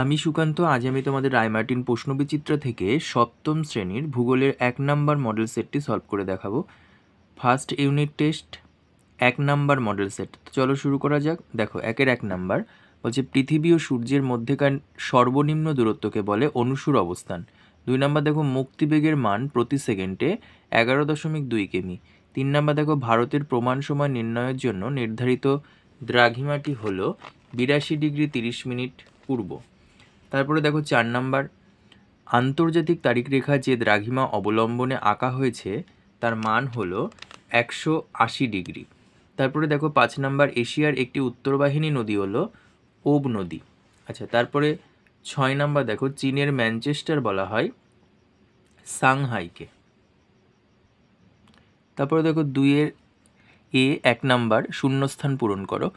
আমি সুকান্ত। আজ আমি তোমাদের রায়মার্টিন প্রশ্নবিচিত্র থেকে সপ্তম শ্রেণীর ভূগোলের 1 নাম্বার মডেল সেটটি সলভ করে দেখাবো। First unit test 1 number model set. চলো শুরু করা যাক। দেখো 1 নাম্বার বলছে পৃথিবী ও সূর্যের মধ্যেকার সর্বনিম্ন দূরত্বকে বলে অনুসুর অবস্থান। 2 নাম্বার দেখো মুক্তিবেগের মান প্রতি সেকেন্ডে 11.2 কিমি। 3 নাম্বার দেখো ভারতের প্রমাণ সময় নির্ণয়ের জন্য নির্ধারিত দ্রাঘিমাটি হলো 82 ডিগ্রি 30 মিনিট পূর্ব। তারপরে দেখো 4 নাম্বার আন্তর্জাতিক তারিখরেখা যে দ্রাঘিমা অবলম্বনে আঁকা হয়েছে তার মান হলো 180 ডিগ্রি। তারপরে দেখো 5 নাম্বার এশিয়ার একটি উত্তরবাহিনী নদী হলো ওব নদী। আচ্ছা, তারপরে 6 নাম্বার দেখো চীনের ম্যানচেস্টার বলা হয় সাংহাইকে। তারপরে দেখো 2 1 নাম্বার শূন্যস্থান পূরণ করো।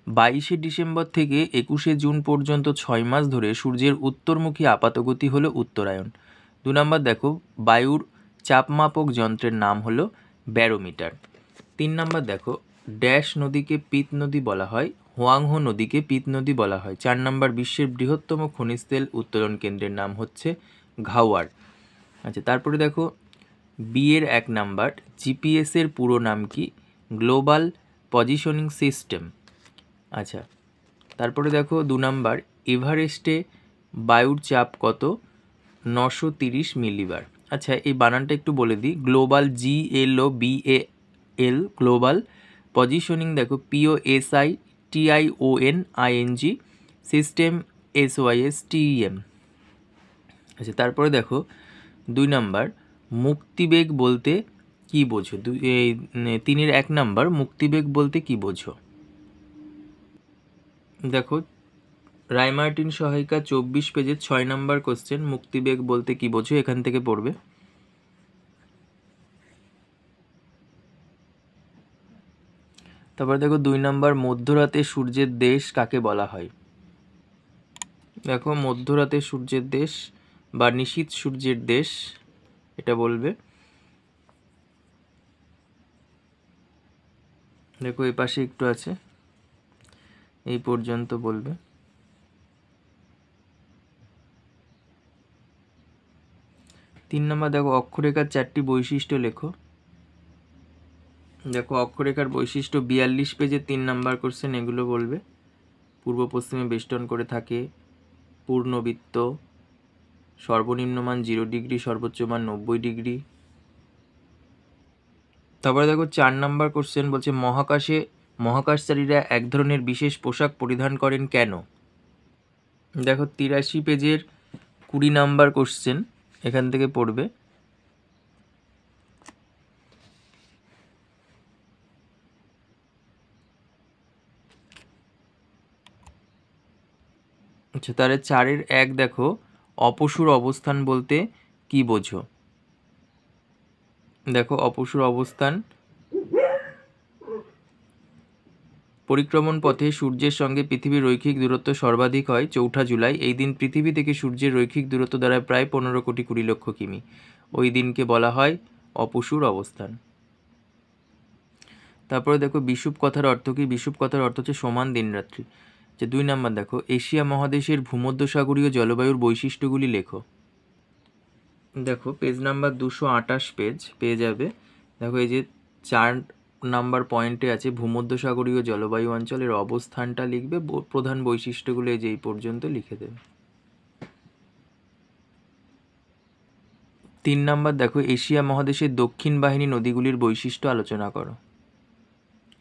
22শে ডিসেম্বর থেকে 21শে জুন পর্যন্ত 6 মাস ধরে সূর্যের উত্তরমুখী আপাতগতি হলো উত্তরায়ণ। 2 নাম্বার দেখো বায়ুর চাপমাপক যন্ত্রের নাম হলো ব্যারোমিটার। 3 নাম্বার দেখো ড্যাশ নদীকে পিত নদী বলা হয়, হোয়াংহো নদীকে পিত নদী বলা হয়। 4 নাম্বার বিশ্বের বৃহত্তম খনিজ তেল উত্তোলন কেন্দ্রের নাম হচ্ছে ঘাওয়ার। আচ্ছা, তারপরে দেখো বিয়ের 1 নাম্বার জিপিএসের পুরো নাম কি? Global positioning system. আচ্ছা, তারপরে দেখো 2 নাম্বার এভারেস্টে বায়ুর চাপ কত? 930 মিলিবার। আচ্ছা, এই বানানটা একটু বলে দিই। গ্লোবাল GLOBAL গ্লোবাল, পজিশনিং দেখো POSITIONING, সিস্টেম SYSTEM। আচ্ছা, তারপরে দেখো 2 নাম্বার মুক্তিবেগ বলতে কি বোঝো? 3-এর 1 নাম্বার মুক্তিবেগ বলতে কি বোঝো? দেখো রায়মার্টিন সহায়িকা 24 পেজের 6 নাম্বার কোশ্চেন, মুক্তিবেগ বলতে কি বোঝো, এখান থেকে পড়বে। তারপরে দেখো 2 নাম্বার মধ্যরাতে সূর্যের দেশ কাকে বলা হয়? দেখো মধ্যরাতে সূর্যের দেশ বা নিশীথ সূর্যের দেশ এটা বলবে। দেখো এই পাশে একটু আছে, এই পর্যন্ত বলবে। তিন নম্বর দেখো অক্ষরেখার 4টি বৈশিষ্ট্য লেখো। দেখো অক্ষরেখার বৈশিষ্ট্য 42 পেজে 3 নাম্বার কোশ্চেন, এগুলো বলবে। পূর্ব পশ্চিমে বেষ্টন করে থাকে, পূর্ণবৃত্ত, সর্বনিম্ন মান 0 ডিগ্রি, সর্বোচ্চ মান 90 ডিগ্রি। তারপরে দেখো 4 নাম্বার কোশ্চেন বলছে মহাকাশচারীরা এক ধরনের বিশেষ পোশাক পরিধান করেন কেন? দেখো 83 পেজের 20 নাম্বার কোশ্চেন, এখান থেকে পড়বে। আচ্ছা, তাহলে 4-এর 1 দেখো অপসূর অবস্থান বলতে কি বোঝো? দেখো অপসূর অবস্থান পরিক্রমণ পথে সূর্যের সঙ্গে পৃথিবীর রৈখিক দূরত্ব সর্বাধিক হয় 4 জুলাই। এই দিন পৃথিবী থেকে সূর্যের রৈখিক দূরত্ব দাঁড়ায় প্রায় 15 কোটি 20 লক্ষ কিমি। ওই দিনকে বলা হয় অপসূর অবস্থান। তারপরে দেখো বিষুব কথার অর্থ কি? বিষুব কথার অর্থ হচ্ছে সমান দিনরাত্রি। যে 2 নাম্বার দেখো এশিয়া মহাদেশের ভূমধ্যসাগরীয় জলবায়ুর বৈশিষ্ট্যগুলি লেখো। দেখো পেজ নাম্বার 228 পেজ পেয়ে যাবে। দেখো এই যে 4 নাম্বার পয়েন্টে আছে ভূমধ্যসাগরীয় জলবায়ু অঞ্চলের অবস্থানটা লিখবে, প্রধান বৈশিষ্ট্যগুলো এই যে এই পর্যন্ত লিখে দেবে। 3 নাম্বার দেখো এশিয়া মহাদেশের দক্ষিণ বাহিনী নদীগুলির বৈশিষ্ট্য আলোচনা করো।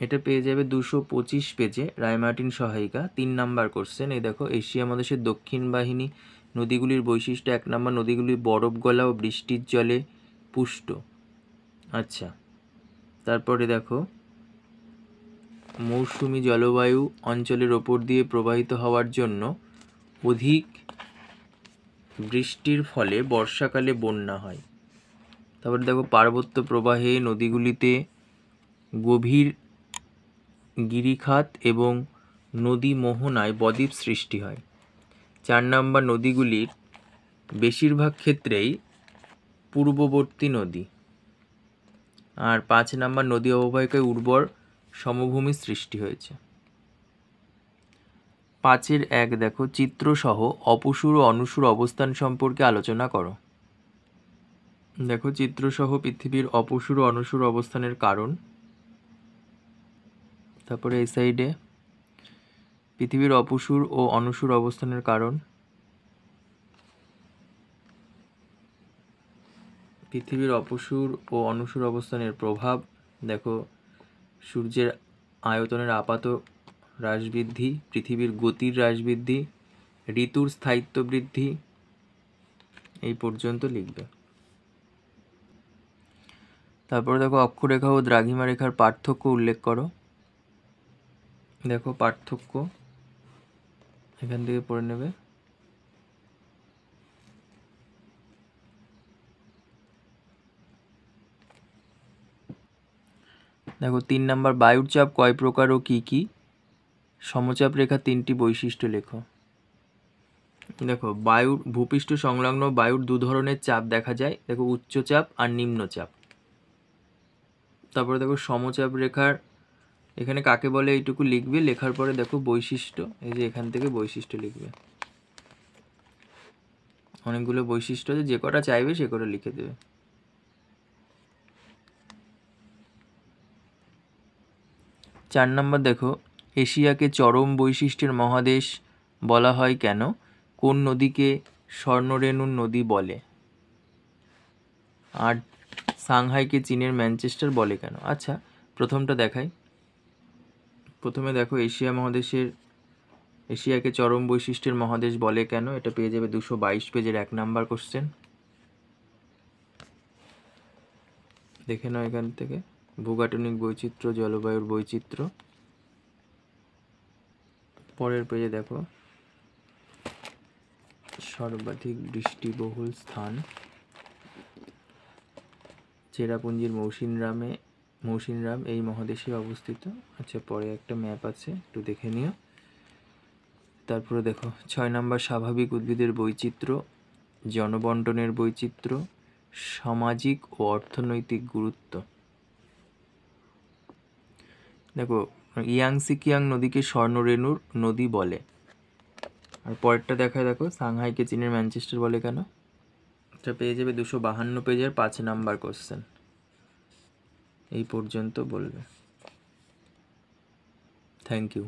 এটা পেয়ে যাবে 225 পেজে রায়মার্টিন সহায়িকা 3 নাম্বার কোশ্চেন। এই দেখো এশিয়া মহাদেশের দক্ষিণ বাহিনী নদীগুলির বৈশিষ্ট্য। 1 নাম্বার নদীগুলি বরফ গলা ও বৃষ্টির জলে পুষ্ট। আচ্ছা, তারপরে দেখো মৌসুমি জলবায়ু অঞ্চলের ওপর দিয়ে প্রবাহিত হওয়ার জন্য অধিক বৃষ্টির ফলে বর্ষাকালে বন্যা হয়। তারপরে দেখো পার্বত্য প্রবাহে নদীগুলিতে গভীর গিরিখাত এবং নদী মোহনায় বদ্বীপ সৃষ্টি হয়। 4 নাম্বার নদীগুলির বেশিরভাগ ক্ষেত্রেই পূর্ববর্তী নদী। আর 5 নাম্বার নদী অববাহিকায় উর্বর সমভূমি সৃষ্টি হয়েছে। 5-1 দেখো, চিত্রসহ অপসূর ও অনুসূর অবস্থান সম্পর্কে আলোচনা করো। দেখো, চিত্রসহ পৃথিবীর অপসূর ও অনুসূর অবস্থানের কারণ। তারপরে এই সাইডে পৃথিবীর অপসূর ও অনুসূর অবস্থানের কারণ, পৃথিবীর অপসূর ও অনুসূর অবস্থানের প্রভাব। দেখো, সূর্যের আয়তনের আপাত হ্রাস বৃদ্ধি, পৃথিবীর গতির হ্রাস বৃদ্ধি, ঋতুর স্থায়িত্ব বৃদ্ধি। এই পর্যন্ত লিখবে। তারপরে দেখো, অক্ষরেখা ও দ্রাঘিমা রেখার পার্থক্য উল্লেখ করো। দেখো, পার্থক্য এখান থেকে পড়ে নেবে। দেখো, 3 নাম্বার, বায়ুর চাপ কয় প্রকার ও কি কি? সমচাপ রেখা 3টি বৈশিষ্ট্য লেখো। দেখো, বায়ুর ভূপৃষ্ঠ সংলগ্ন বায়ুর 2 ধরনের চাপ দেখা যায়। দেখো, উচ্চচাপ আর নিম্নচাপ। তারপরে দেখো, সমচাপ রেখার এখানে কাকে বলে এইটুকু লিখবে। লেখার পরে দেখো বৈশিষ্ট্য, এই যে এখান থেকে বৈশিষ্ট্য লিখবে। অনেকগুলো বৈশিষ্ট্য আছে, যে কটা চাইবে সে কটা লিখে দেবে। 4 নাম্বার দেখো, এশিয়াকে চরম বৈশিষ্ট্যের মহাদেশ বলা হয় কেন? কোন নদীকে স্বর্ণরেণুর নদী বলে? আর সাংহাইকে চীনের ম্যানচেস্টার বলে কেন? আচ্ছা, প্রথমটা দেখাই। প্রথমে দেখো, এশিয়াকে চরম বৈশিষ্ট্যের মহাদেশ বলে কেন? এটা পেয়ে যাবে 222 পেজের 1 নাম্বার কোশ্চেন। দেখে নাও এখান থেকে, ভূগাঠনিক বৈচিত্র্য, জলবায়ুর বৈচিত্র্য। পরের পেজে দেখো, সর্বাধিক বৃষ্টিবহুল স্থান, চেরাপুঞ্জির মৌসিনরাম এই মহাদেশে অবস্থিত। আচ্ছা, পরে একটা ম্যাপ আছে, একটু দেখে নিও। তারপরে দেখো, 6 নাম্বার, স্বাভাবিক উদ্ভিদের বৈচিত্র্য, জনবন্টনের বৈচিত্র্য, সামাজিক ও অর্থনৈতিক গুরুত্ব। দেখো, ইয়াংসিকিয়াং নদীকে স্বর্ণরেণুর নদী বলে। আর পরেরটা দেখায়, দেখো, সাংহাইকে চীনের ম্যানচেস্টার বলে কেন? এটা পেয়ে যাবে 252 পেজের 5 নাম্বার কোশ্চেন। এই পর্যন্ত বলবে। Thank you.